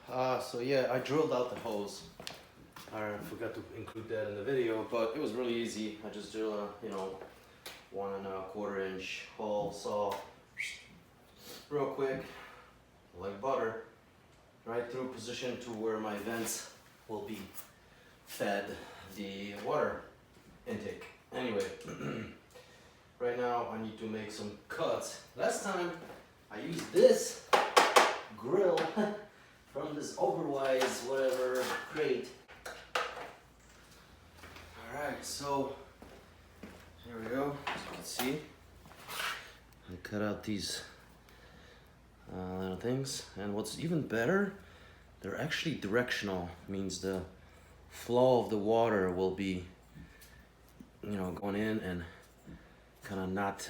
So yeah, I drilled out the hose. I forgot to include that in the video, but it was really easy. I just drilled a, 1¼ inch hole, saw real quick, like butter, right through position to where my vents will be fed the water intake. Anyway, right now I need to make some cuts. Last time I used this grill from this Overwise whatever crate. Alright, so here we go. As you can see, I cut out these little things, and what's even better, they're actually directional. Means the flow of the water will be, going in and kind of not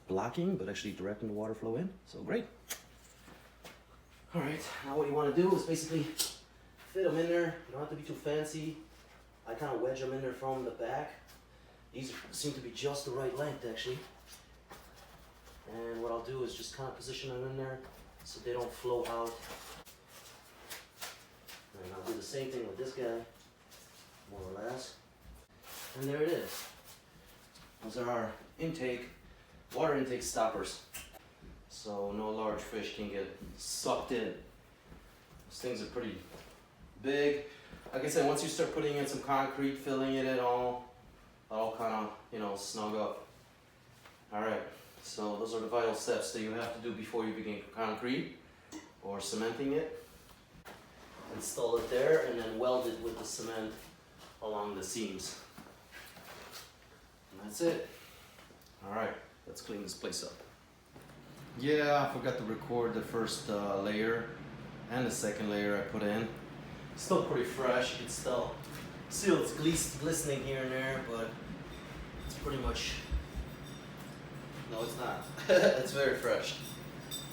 blocking, but actually directing the water flow in. So great. All right, now what you want to do is basically fit them in there. You don't have to be too fancy. I kind of wedge them in there from the back. These seem to be just the right length, actually. And what I'll do is just kind of position them in there so they don't flow out. And I'll do the same thing with this guy, more or less. And there it is. Those are our water intake stoppers. So no large fish can get sucked in. Those things are pretty big. Like I said, once you start putting in some concrete, filling it at all kind of, snug up. All right, so those are the vital steps that you have to do before you begin concrete or cementing it. Install it there and then weld it with the cement along the seams. And that's it. All right, let's clean this place up. Yeah, I forgot to record the first layer and the second layer I put in. Still pretty fresh. It's still it's glistening here and there, but it's pretty much, no, it's not. It's very fresh.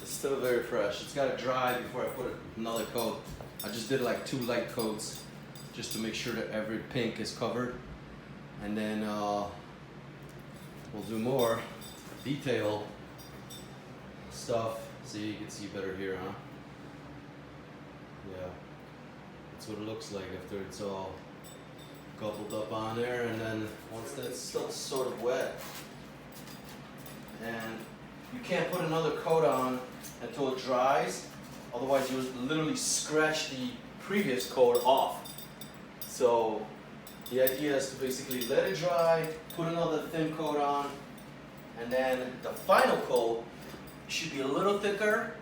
It's still very fresh. It's got to dry before I put another coat. I just did like 2 light coats just to make sure that every pink is covered, and then we'll do more detail stuff. See, you can see better here, huh? Yeah, that's what it looks like after it's all coupled up on there, and then once that's still sort of wet, and you can't put another coat on until it dries, otherwise you literally scratch the previous coat off. So the idea is to basically let it dry, put another thin coat on, and then the final coat should be a little thicker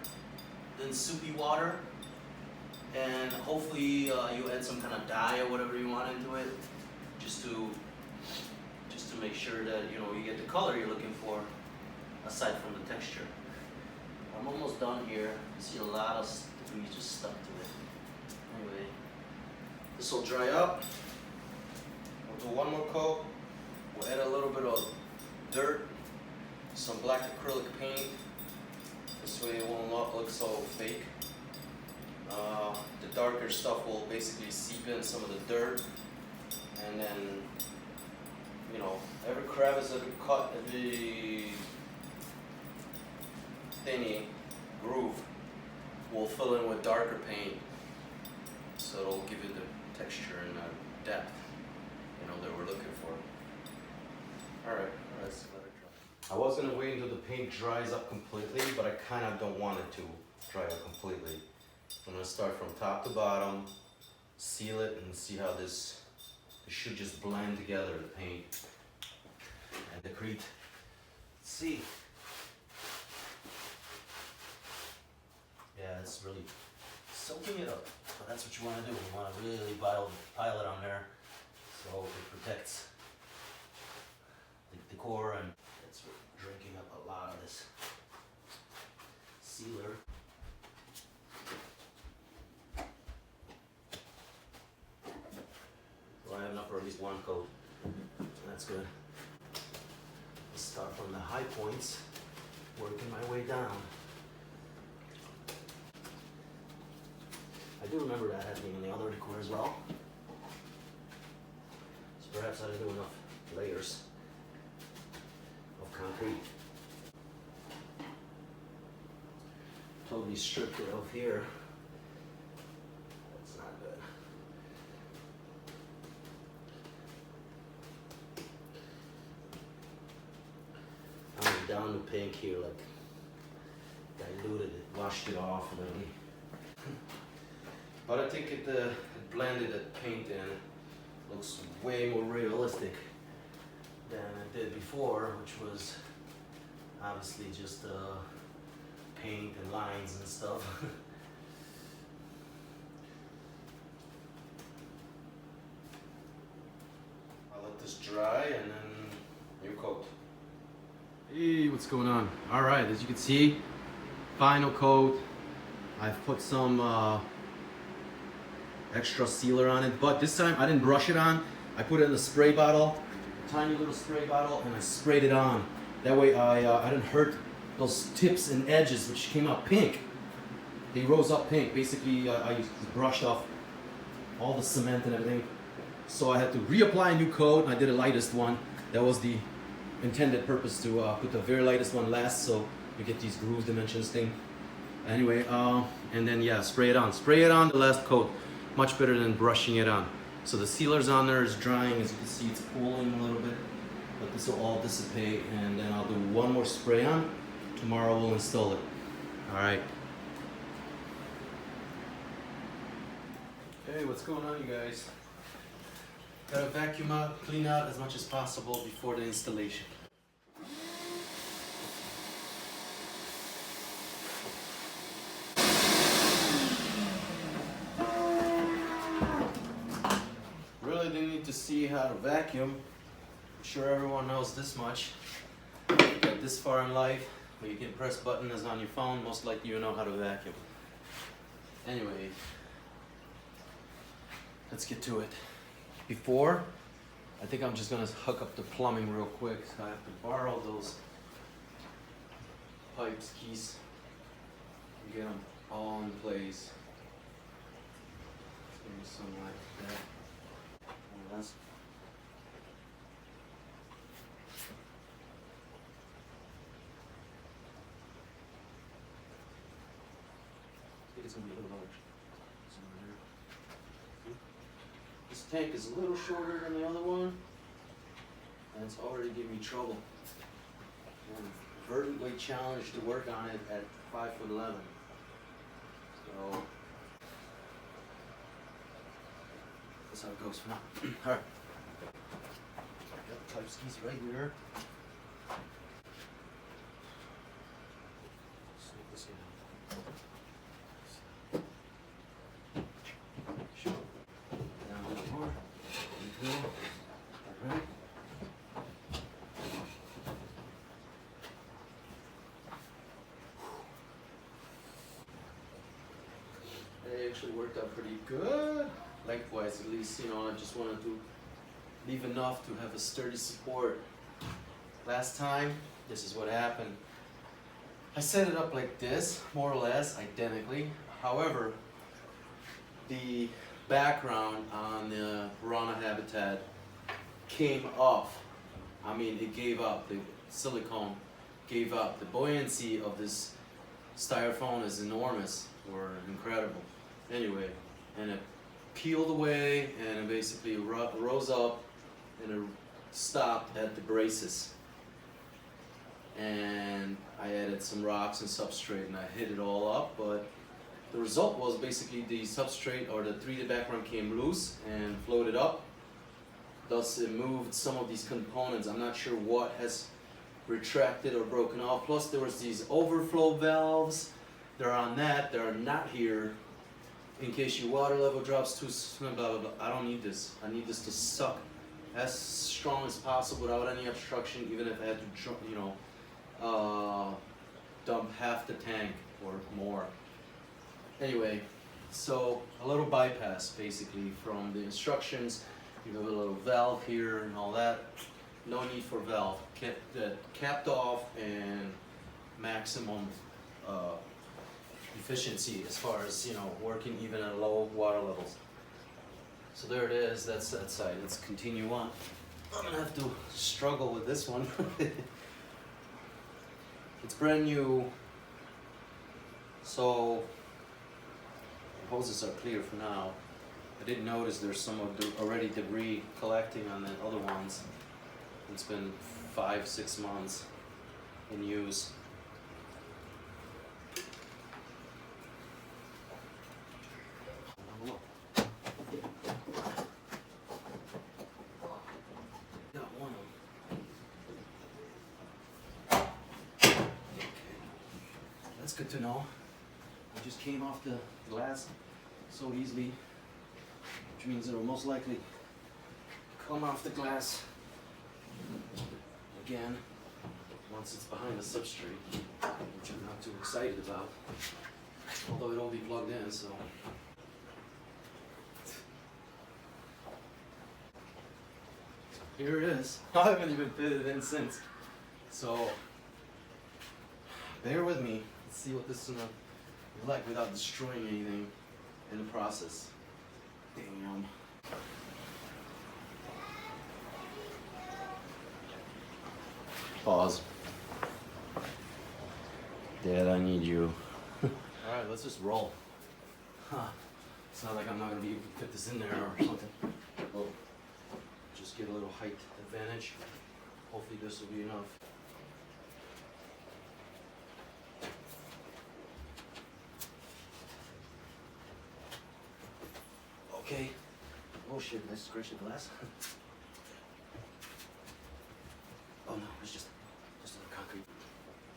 than soupy water, and hopefully you add some kind of dye or whatever you want into it, just to make sure that you get the color you're looking for, aside from the texture. I'm almost done here. You see a lot of debris just stuck to it. Anyway, this will dry up. We'll do one more coat. We'll add a little bit of dirt, some black acrylic paint. This way it won't look so fake. The darker stuff will basically seep in some of the dirt, and then, every crevice, every cut, every thinny groove will fill in with darker paint, so it'll give you the texture and the depth, that we're looking for. All right, let's let it dry. I was gonna wait until the paint dries up completely, but I kind of don't want it to dry up completely. I'm gonna start from top to bottom, seal it, and see how this should just blend together, the paint and the concrete. Let's see. Yeah, it's really soaking it up. But that's what you want to do. You want to really pile it on there so it protects the core, and it's drinking up a lot of this sealer. So I have enough for at least one coat. That's good. Let's start from the high points, working my way down. I do remember that happening in the other decor as well. So perhaps I didn't do enough layers of concrete. Totally stripped it off here. down the pink here, like diluted it, washed it off a little. But I think it blended that paint in. Looks way more realistic than it did before, which was obviously just paint and lines and stuff. I'll let this dry and then new coat. Hey, what's going on? All right, as you can see, final coat. I've put some extra sealer on it, but this time I didn't brush it on. I put it in a spray bottle, tiny little spray bottle, and I sprayed it on. That way I didn't hurt those tips and edges, which came out pink. They rose up pink. Basically, I brushed off all the cement and everything. So I had to reapply a new coat, and I did the lightest one. That was the intended purpose, to put the very lightest one last, so you get these groove dimensions thing. Anyway, and then yeah, spray it on. Spray it on the last coat. Much better than brushing it on. So the sealer's on there, is drying. As you can see, it's pooling a little bit, but this will all dissipate, and then I'll do one more spray on. Tomorrow we'll install it. All right. Hey, what's going on, you guys? Gotta vacuum out, clean out as much as possible before the installation. Really didn't need to see how to vacuum. I'm sure everyone knows this much. You got this far in life, where you can press buttons on your phone, most likely you know how to vacuum. Anyway, let's get to it. Before, I think I'm just gonna hook up the plumbing real quick. So I have to borrow those pipes, keys, and get them all in place. Maybe something like that. And that's I think it's gonna be a little large. This tank is a little shorter than the other one, and it's already giving me trouble. I'm vertically challenged to work on it at 5'11". So that's how it goes for now. Alright. Got the type skis right here. Sneak this in. It actually worked out pretty good, lengthwise at least. You know, I just wanted to leave enough to have a sturdy support. Last time, this is what happened. I set it up like this, more or less identically. However, the background on the piranha habitat came off. I mean, it gave up. The silicone gave up. The buoyancy of this styrofoam is enormous, or incredible. Anyway, and it peeled away, and it basically rose up, and it stopped at the braces. And I added some rocks and substrate, and I hit it all up, but the result was basically the substrate, or the 3D background, came loose and floated up. Thus it moved some of these components. I'm not sure what has retracted or broken off. Plus there was these overflow valves. They're on that. They're not here. In case your water level drops too soon, blah, blah, blah. I don't need this. I need this to suck as strong as possible without any obstruction, even if I had to, you know, dump half the tank or more. Anyway, so a little bypass basically from the instructions. You have a little valve here and all that. No need for valve. Kept that capped off, and maximum efficiency as far as, you know, working even at low water levels. So there it is. That's that side. Let's continue on. I'm gonna have to struggle with this one. It's brand new, so the hoses are clear for now. I did notice there's some of the already debris collecting on the other ones. It's been 5-6 months. in use. Got one of them. That's good to know. I just came off the glass so easily, which means it'll most likely come off the glass again once it's behind the substrate, which I'm not too excited about, although it'll be plugged in, so. Here it is. I haven't even fitted it in since. So, bear with me. Let's see what this is gonna be like without destroying anything in the process. Damn. Pause. Dad, I need you. Alright, let's just roll. Huh. It's not like I'm not gonna be able to fit this in there or something. Well, just get a little height advantage. Hopefully this will be enough. Okay. Oh shit, did I scratch the glass? Oh no, it's just a concrete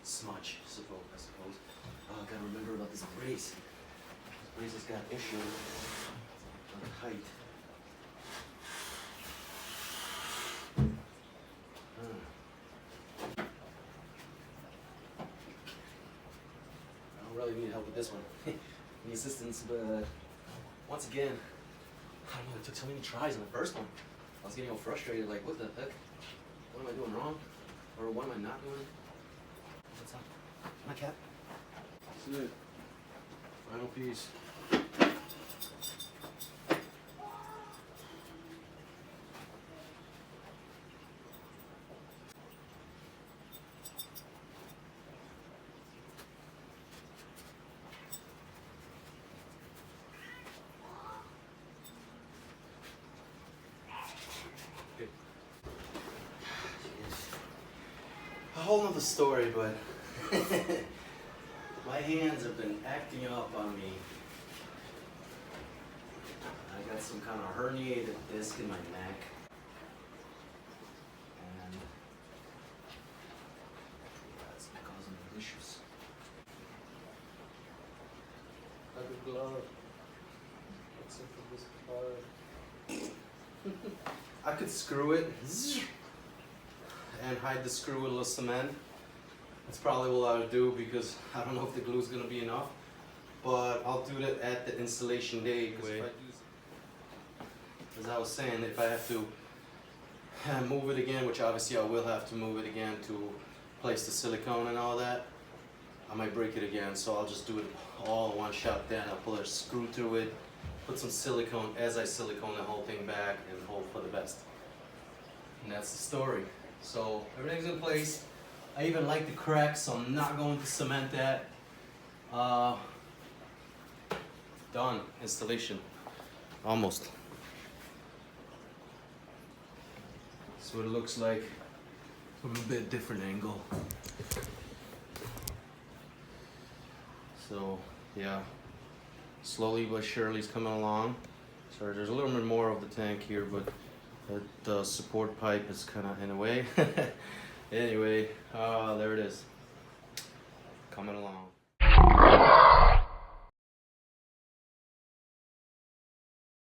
smudge, I suppose. Oh, I gotta remember about this brace. This brace has got issue on the height. I don't really need help with this one. Any assistance, but once again, I don't know, it took so many tries on the first one. I was getting all frustrated, like, what the heck? What am I doing wrong? Or what am I not doing? What's up? My cat? That's it. Final piece. A whole nother story, but my hands have been acting up on me. I got some kind of herniated disc in my neck. And that's causing me issues. Like a glove. Except for this part. I could screw it and hide the screw with a little cement. That's probably what I would do because I don't know if the glue is going to be enough. But I'll do that at the installation day. As I was saying, if I have to move it again, which obviously I will have to move it again to place the silicone and all that, I might break it again. So I'll just do it all in one shot then. I'll put a screw through it, put some silicone as I silicone the whole thing back, and hope for the best. And that's the story. So everything's in place. I even like the cracks, so I'm not going to cement that. Done. Installation. Almost. That's what it looks like from a bit different angle. So yeah, slowly but surely it's coming along. Sorry, there's a little bit more of the tank here, but the support pipe is kind of in the way. Anyway, there it is, coming along.